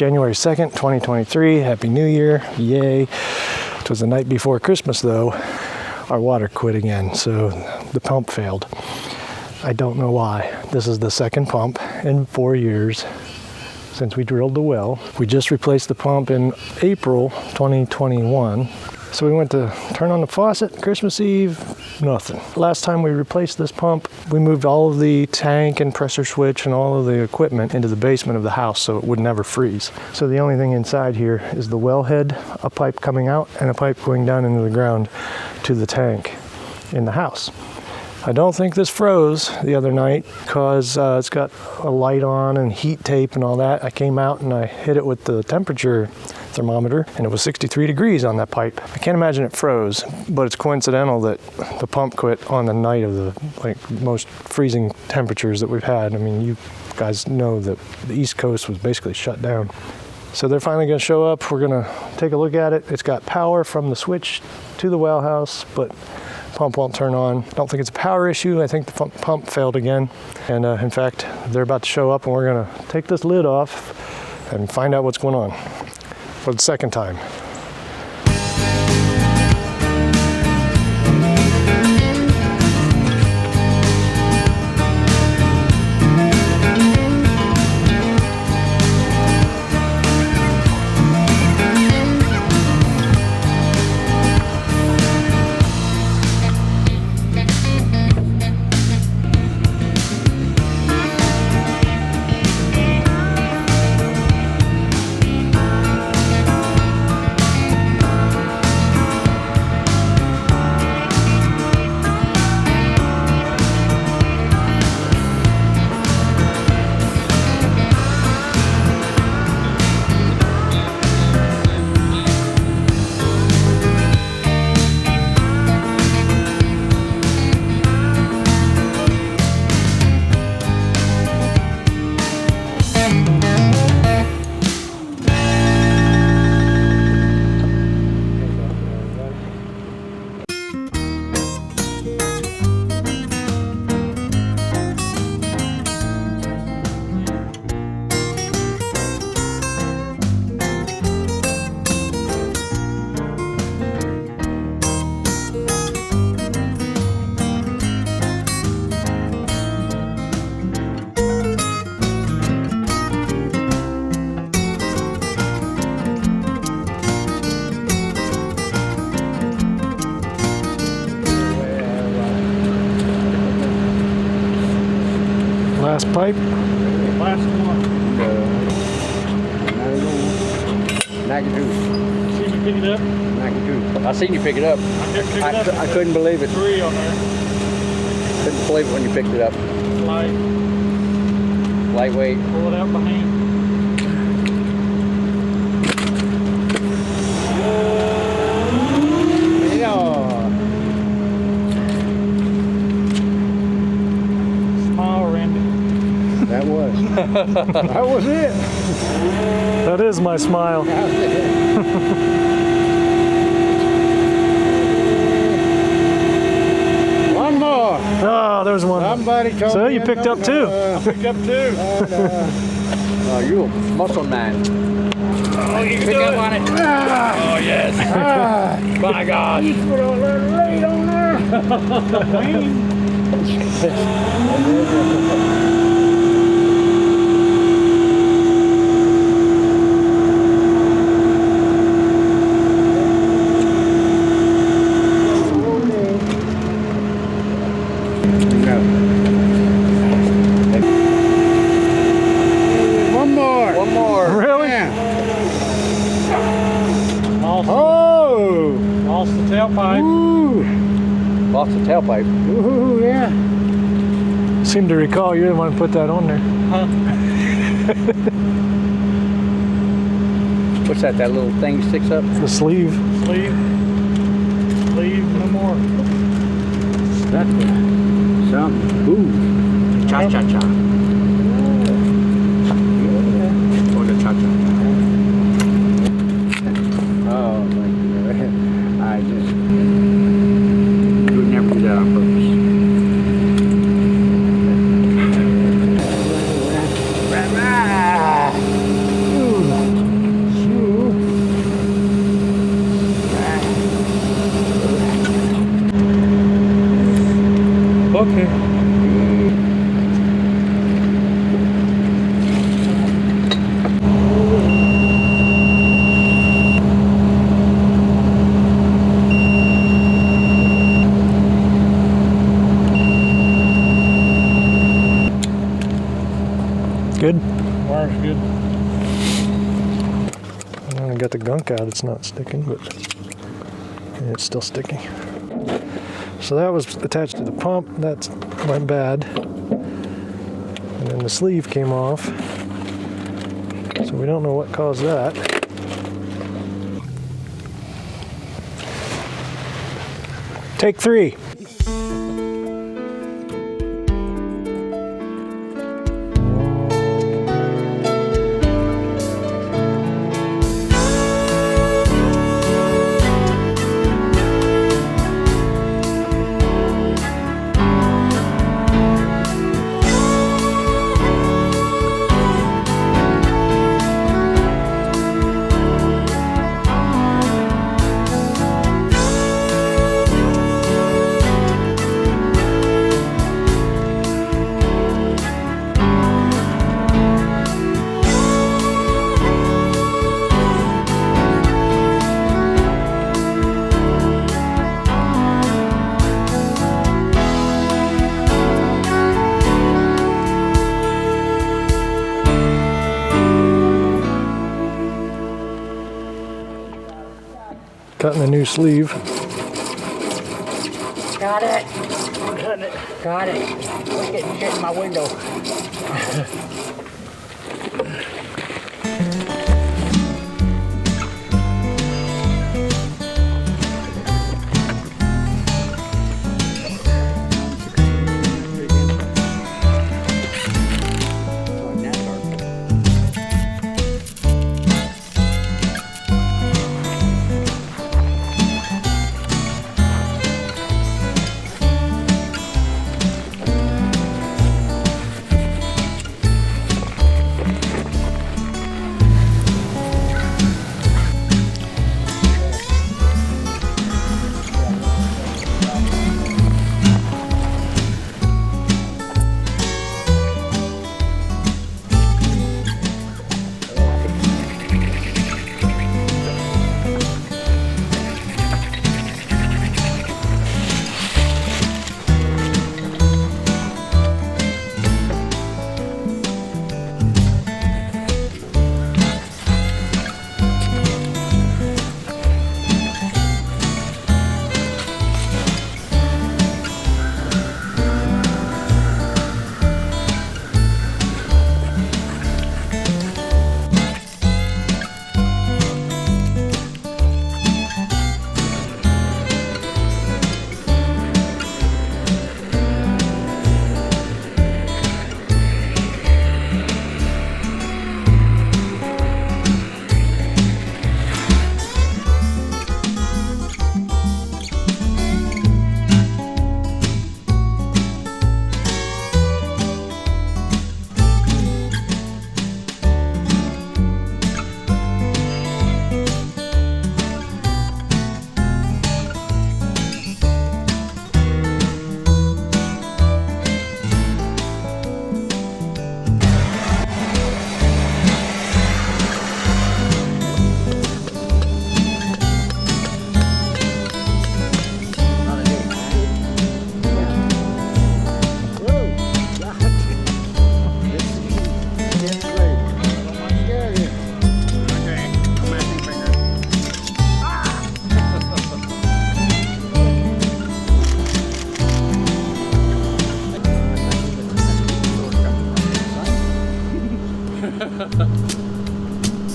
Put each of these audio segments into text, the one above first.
January 2nd, 2023. Happy New Year. Yay. It was the night before Christmas though. Our water quit again, so the pump failed. I don't know why. This is the second pump in 4 years since we drilled the well. We just replaced the pump in April 2021. So we went to turn on the faucet Christmas Eve, nothing. Last time we replaced this pump, we moved all of the tank and pressure switch and all of the equipment into the basement of the house so it would never freeze. So the only thing inside here is the wellhead, a pipe coming out, and a pipe going down into the ground to the tank in the house. I don't think this froze the other night because it's got a light on and heat tape and all that. I came out and I hit it with the temperature thermometer and it was 63 degrees on that pipe. I can't imagine it froze, but it's coincidental that the pump quit on the night of the most freezing temperatures that we've had. I mean, you guys know that the East Coast was basically shut down. So they're finally going to show up. We're going to take a look at it. It's got power from the switch to the well house, but pump won't turn on. I don't think it's a power issue. I think the pump failed again. And in fact, they're about to show up and we're going to take this lid off and find out what's going on for the second time. Last pipe. Last one. See you pick it up? I seen you pick it up. I couldn't believe it. 3 on there. Couldn't believe it when you picked it up. Light. Lightweight. Pull it out by hand. That was. That was it. That is my smile. One more. Oh, there's one. Somebody told So me you picked up two. I picked up 2. Oh, you're a muscle man. Oh, you can Pick do up it. on it. Oh, yes. My gosh. You put all that weight on there. One more. Really? Yeah. Lost the tailpipe. Ooh. Lost the tailpipe. Ooh, yeah. Seem to recall you didn't want to put that on there. Huh? What's that? That little thing sticks up? The sleeve. Sleeve, no more. That's something. Ooh. Cha-cha-cha. Or the cha-cha. Oh, my God. I just... You would never do that on purpose. okay. Good. Wire's good. When I got the gunk out, it's not sticking, but it's still sticking. So that was attached to the pump. That went bad. And then the sleeve came off. So we don't know what caused that. Take 3. Cutting a new sleeve. Got it. Got it. Look at shit in my window.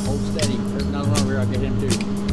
Hold steady. There's another one over here. I'll get him too.